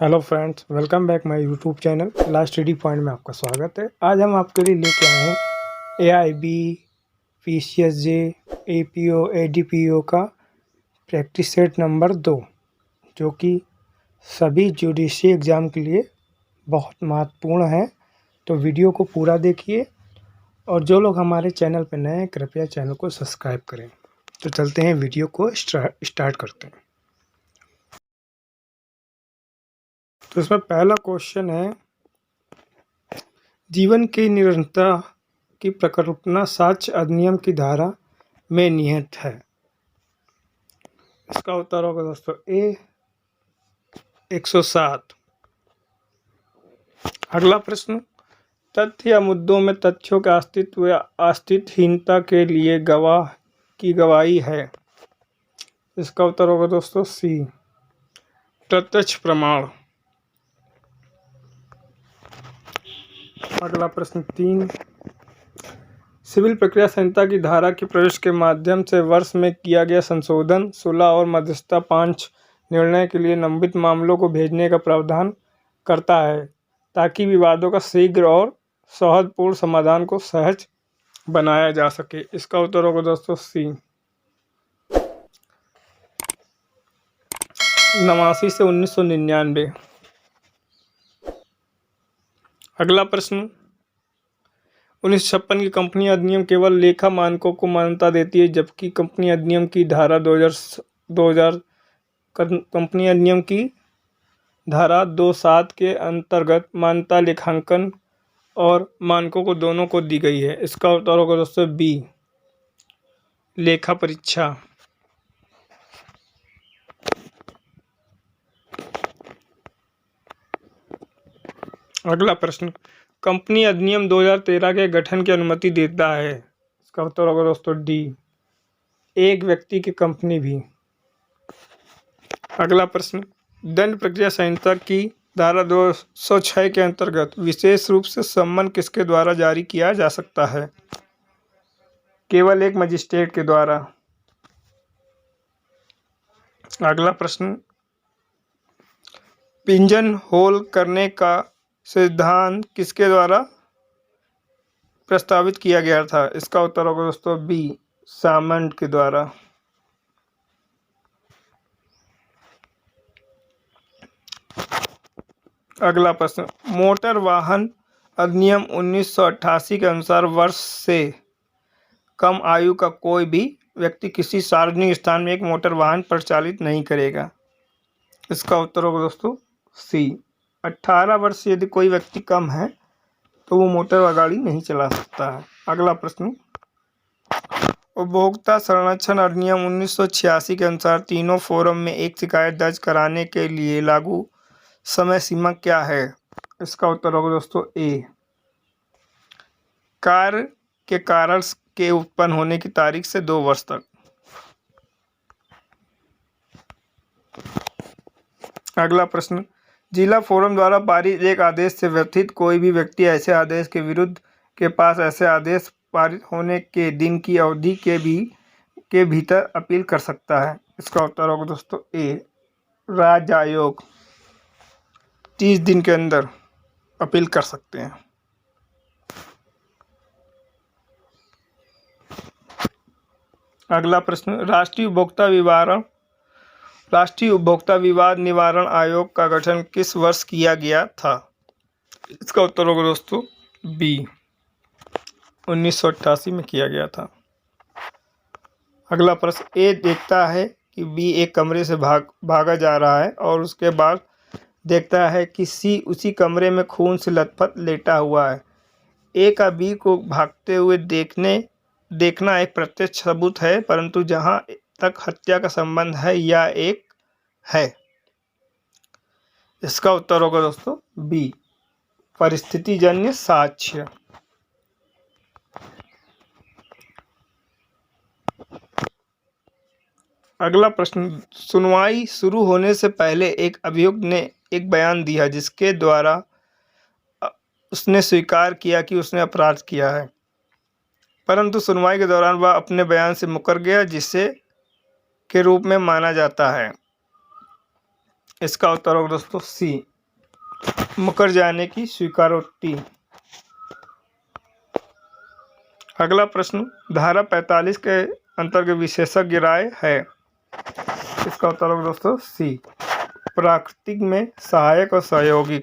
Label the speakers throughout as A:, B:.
A: Hello friends, welcome back my YouTube channel last study point में आपका स्वागत है। आज हम आपके लिए लेके आए हैं AIB, PCSJ, APO, ADPO का प्रैक्टिस सेट नंबर 2, जो कि सभी जुडिशरी एग्ज़ाम के लिए बहुत महत्वपूर्ण है। तो वीडियो को पूरा देखिए और जो लोग हमारे चैनल पर नए हैं कृपया चैनल को सब्सक्राइब करें। तो चलते हैं, वीडियो को स्टार्ट करते हैं। तो इसमें पहला क्वेश्चन है, जीवन की निरंतरता की प्रकल्पना साक्ष्य अधिनियम की धारा में निहित है। इसका उत्तर होगा दोस्तों ए 107। अगला प्रश्न, तथ्य या मुद्दों में तथ्यों के अस्तित्व या अस्तित्वहीनता के लिए गवाह की गवाही है। इसका उत्तर होगा दोस्तों सी, प्रत्यक्ष प्रमाण। अगला प्रश्न 3, सिविल प्रक्रिया संहिता की धारा के प्रवेश के माध्यम से वर्ष में किया गया संशोधन 16 और मध्यस्थता 5 निर्णय के लिए लंबित मामलों को भेजने का प्रावधान करता है, ताकि विवादों का शीघ्र और सौहार्दपूर्ण समाधान को सहज बनाया जा सके। इसका उत्तर होगा दोस्तों सी, 89 से 1999। अगला प्रश्न, 1956 की कंपनी अधिनियम केवल लेखा मानकों को मान्यता देती है, जबकि कंपनी अधिनियम की धारा 2000 कंपनी अधिनियम की धारा 27 के अंतर्गत मान्यता लेखांकन और मानकों को दोनों को दी गई है। इसका उत्तर होगा दोस्तों बी, लेखा परीक्षा। अगला प्रश्न, कंपनी अधिनियम 2013 के गठन की अनुमति देता है। इसका उत्तर होगा दोस्तों डी, एक व्यक्ति की कंपनी भी। अगला प्रश्न, दंड प्रक्रिया संहिता की धारा 206 के अंतर्गत विशेष रूप से सम्मन किसके द्वारा जारी किया जा सकता है? केवल एक मजिस्ट्रेट के द्वारा। अगला प्रश्न, पिंजन होल करने का सिद्धांत किसके द्वारा प्रस्तावित किया गया था? इसका उत्तर होगा दोस्तों बी, सामंट के द्वारा। अगला प्रश्न, मोटर वाहन अधिनियम 1988 के अनुसार वर्ष से कम आयु का कोई भी व्यक्ति किसी सार्वजनिक स्थान में एक मोटर वाहन परिचालित नहीं करेगा। इसका उत्तर होगा दोस्तों सी, 18 वर्ष से यदि कोई व्यक्ति कम है तो वो मोटर गाड़ी नहीं चला सकता है। अगला प्रश्न, उपभोक्ता संरक्षण अधिनियम 1986 के अनुसार तीनों फोरम में एक शिकायत दर्ज कराने के लिए लागू समय सीमा क्या है? इसका उत्तर होगा दोस्तों ए, कार्य के कारण के उत्पन्न होने की तारीख से 2 वर्ष तक। अगला प्रश्न, जिला फोरम द्वारा पारित एक आदेश से व्यथित कोई भी व्यक्ति ऐसे आदेश के विरुद्ध के पास ऐसे आदेश पारित होने के दिन की अवधि के भीतर अपील कर सकता है। इसका उत्तर होगा दोस्तों ए, राज्य आयोग 30 दिन के अंदर अपील कर सकते हैं। अगला प्रश्न, राष्ट्रीय उपभोक्ता विवाद निवारण आयोग का गठन किस वर्ष किया गया था? इसका उत्तर होगा दोस्तों बी, 1988 में किया गया था। अगला प्रश्न, ए देखता है कि बी एक कमरे से भागा जा रहा है और उसके बाद देखता है कि सी उसी कमरे में खून से लथपथ लेटा हुआ है। ए का बी को भागते हुए देखना एक प्रत्यक्ष सबूत है, परंतु जहां तक हत्या का संबंध है यह एक है। इसका उत्तर होगा दोस्तों बी, परिस्थितिजन्य साक्ष्य। अगला प्रश्न, सुनवाई शुरू होने से पहले एक अभियुक्त ने एक बयान दिया जिसके द्वारा उसने स्वीकार किया कि उसने अपराध किया है, परंतु सुनवाई के दौरान वह अपने बयान से मुकर गया, जिसे के रूप में माना जाता है। इसका उत्तर होगा दोस्तों सी, मुकर जाने की स्वीकारोक्ति। अगला प्रश्न, धारा 45 के अंतर्गत विशेषज्ञ राय है। इसका उत्तर होगा दोस्तों सी, प्राकृतिक में सहायक और सहयोगी।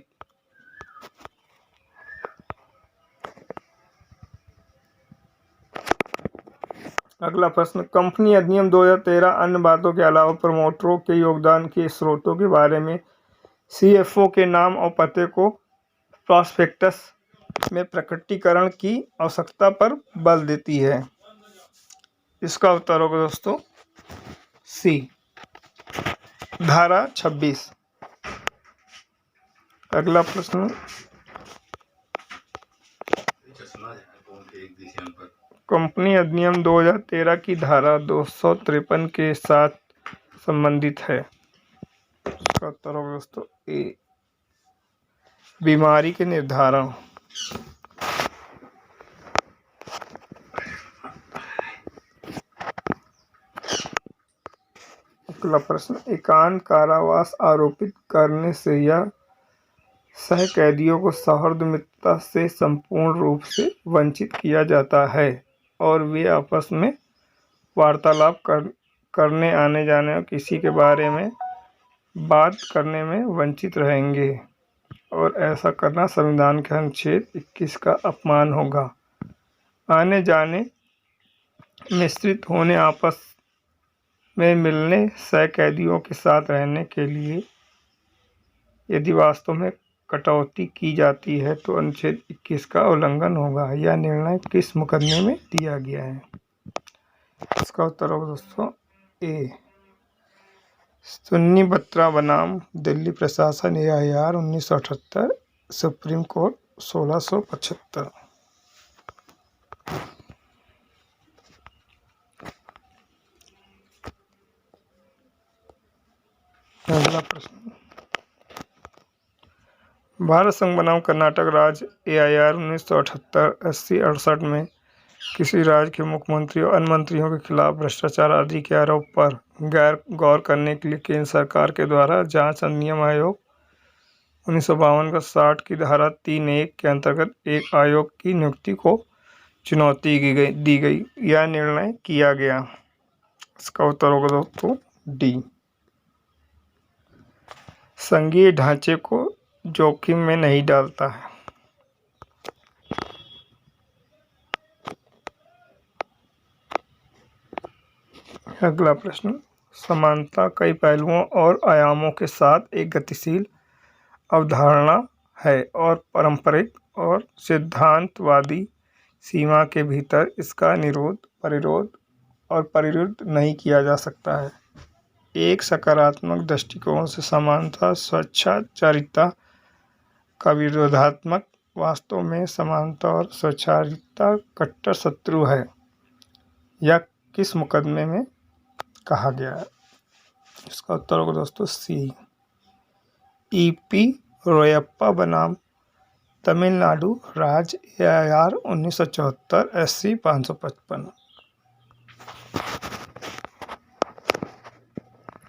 A: अगला प्रश्न, कंपनी अधिनियम 2013 अन्य बातों के अलावा प्रमोटरों के योगदान के स्रोतों के बारे में सीएफओ के नाम और पते को प्रॉस्पेक्टस में प्रकटीकरण की आवश्यकता पर बल देती है। इसका उत्तर होगा दोस्तों सी, धारा 26। अगला प्रश्न, कंपनी अधिनियम 2013 की धारा 253 के साथ संबंधित है। इसका उत्तर होगा दोस्तों ए, बीमारी के निर्धारण। अगला प्रश्न, एकांत कारावास आरोपित करने से या सह कैदियों को सौहार्द मित्रता से संपूर्ण रूप से वंचित किया जाता है और वे आपस में वार्तालाप करने, आने जाने और किसी के बारे में बात करने में वंचित रहेंगे, और ऐसा करना संविधान के अनुच्छेद 21 का अपमान होगा। आने जाने, मिश्रित होने, आपस में मिलने, सह कैदियों के साथ रहने के लिए यदि वास्तव में कटौती की जाती है तो अनुच्छेद 21 का उल्लंघन होगा। यह निर्णय किस मुकदमे में दिया गया है? इसका उत्तर होगा दोस्तों ए, सुन्नी बत्रा बनाम दिल्ली प्रशासन AIR 1978, सुप्रीम कोर्ट 1675। अगला प्रश्न, भारत संघ बनाम कर्नाटक राज्य AIR 1978 80-68 में किसी राज्य के मुख्यमंत्री और अन्य मंत्रियों के खिलाफ भ्रष्टाचार आदि के आरोप पर गौर करने के लिए केंद्र सरकार के द्वारा जांच अधिनियम आयोग 1952 का 60 की धारा 3(1) के अंतर्गत एक आयोग की नियुक्ति को चुनौती दी गई। यह निर्णय किया गया। इसका उत्तर होगा दोस्तों डी, संघीय ढांचे को जोखिम में नहीं डालता है। अगला प्रश्न, समानता कई पहलुओं और आयामों के साथ एक गतिशील अवधारणा है और पारंपरिक और सिद्धांतवादी सीमा के भीतर इसका प्रतिरोध और परिरुद्ध नहीं किया जा सकता है। एक सकारात्मक दृष्टिकोण से समानता स्वैच्छाचारिता का विरोधात्मक, वास्तव में समानता और स्वैच्छाचारिता कट्टर शत्रु है। यह किस मुकदमे में कहा गया है? इसका उत्तर होगा दोस्तों सी, EP रोयप्पा बनाम तमिलनाडु राज्य AIR 1974 SC 555।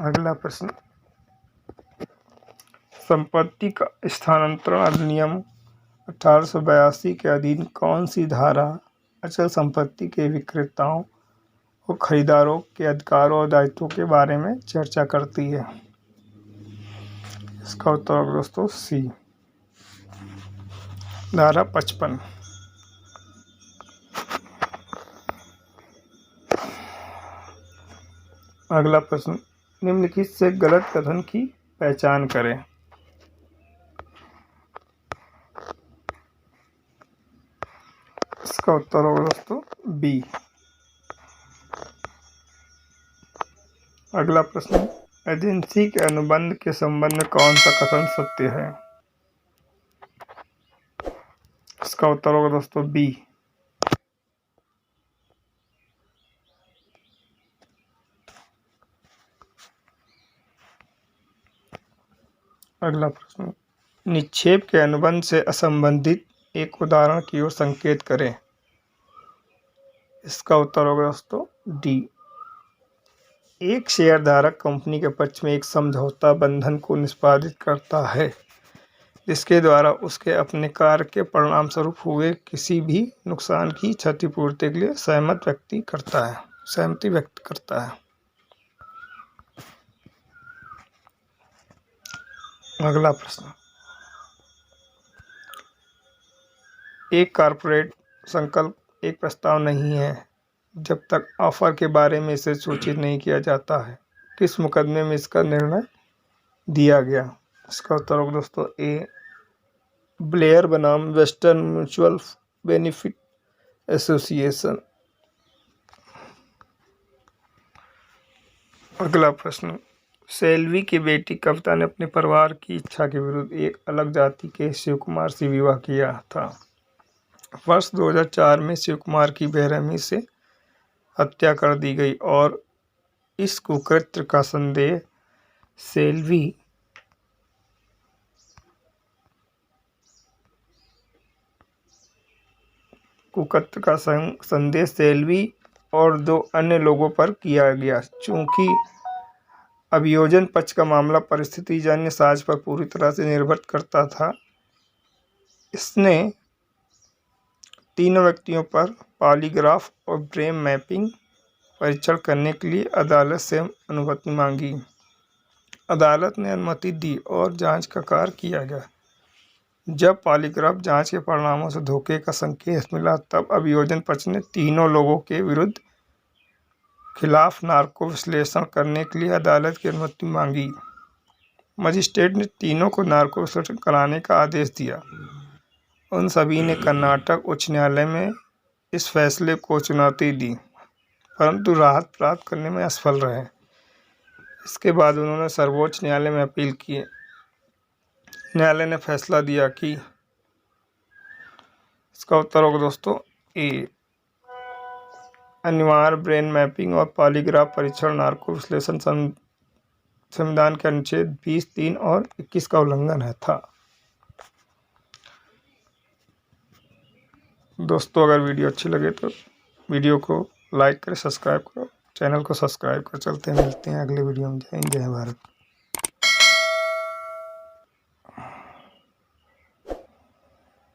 A: अगला प्रश्न, संपत्ति का स्थानांतरण अधिनियम 1882 के अधीन कौन सी धारा अचल संपत्ति के विक्रेताओं और खरीदारों के अधिकारों और दायित्वों के बारे में चर्चा करती है? इसका उत्तर होगा दोस्तों सी, धारा 55। अगला प्रश्न, निम्नलिखित से गलत कथन की पहचान करें। इसका उत्तर होगा दोस्तों बी। अगला प्रश्न, एजेंसी के अनुबंध के संबंध में कौन सा कथन सत्य है? इसका उत्तर होगा दोस्तों बी। अगला प्रश्न, निक्षेप के अनुबंध से असंबंधित एक उदाहरण की ओर संकेत करें। इसका उत्तर होगा दोस्तों डी। एक शेयरधारक कंपनी के पक्ष में एक समझौता बंधन को निष्पादित करता है जिसके द्वारा उसके अपने कार्य के परिणामस्वरूप हुए किसी भी नुकसान की क्षतिपूर्ति के लिए सहमति व्यक्त करता है। अगला प्रश्न, एक कॉर्पोरेट संकल्प एक प्रस्ताव नहीं है जब तक ऑफर के बारे में इसे सूचित नहीं किया जाता है। किस मुकदमे में इसका निर्णय दिया गया? इसका उत्तर होगा दोस्तों ए, ब्लेयर बनाम वेस्टर्न म्यूचुअल बेनिफिट एसोसिएशन। अगला प्रश्न, सेल्वी की बेटी कविता ने अपने परिवार की इच्छा के विरुद्ध एक अलग जाति के शिव कुमार से विवाह किया था। वर्ष 2004 में शिव कुमार की बेरहमी से हत्या कर दी गई और इस कुकृत्य का संदेह सेल्वी और 2 अन्य लोगों पर किया गया। चूंकि अभियोजन पक्ष का मामला परिस्थितिजन्य साक्ष्य पर पूरी तरह से निर्भर करता था, इसने तीनों व्यक्तियों पर पॉलीग्राफ और ब्रेन मैपिंग परीक्षण करने के लिए अदालत से अनुमति मांगी। अदालत ने अनुमति दी और जांच का कार्य किया गया। जब पॉलीग्राफ जांच के परिणामों से धोखे का संकेत मिला, तब अभियोजन पक्ष ने तीनों लोगों के विरुद्ध खिलाफ नार्को विश्लेषण करने के लिए अदालत की अनुमति मांगी। मजिस्ट्रेट ने तीनों को नार्को विश्लेषण कराने का आदेश दिया। उन सभी ने कर्नाटक उच्च न्यायालय में इस फैसले को चुनौती दी, परंतु राहत प्राप्त करने में असफल रहे। इसके बाद उन्होंने सर्वोच्च न्यायालय में अपील की। न्यायालय ने फैसला दिया कि इसका उत्तर होगा दोस्तों ए, अनिवार्य ब्रेन मैपिंग और पॉलीग्राफ परीक्षण नार्को विश्लेषण संविधान के अनुच्छेद 20, 3 और 21 का उल्लंघन है था। दोस्तों, अगर वीडियो अच्छी लगे तो वीडियो को लाइक करें, सब्सक्राइब करो, चैनल को सब्सक्राइब कर। चलते हैं, मिलते हैं अगले वीडियो में। जय हिंद, जय भारत।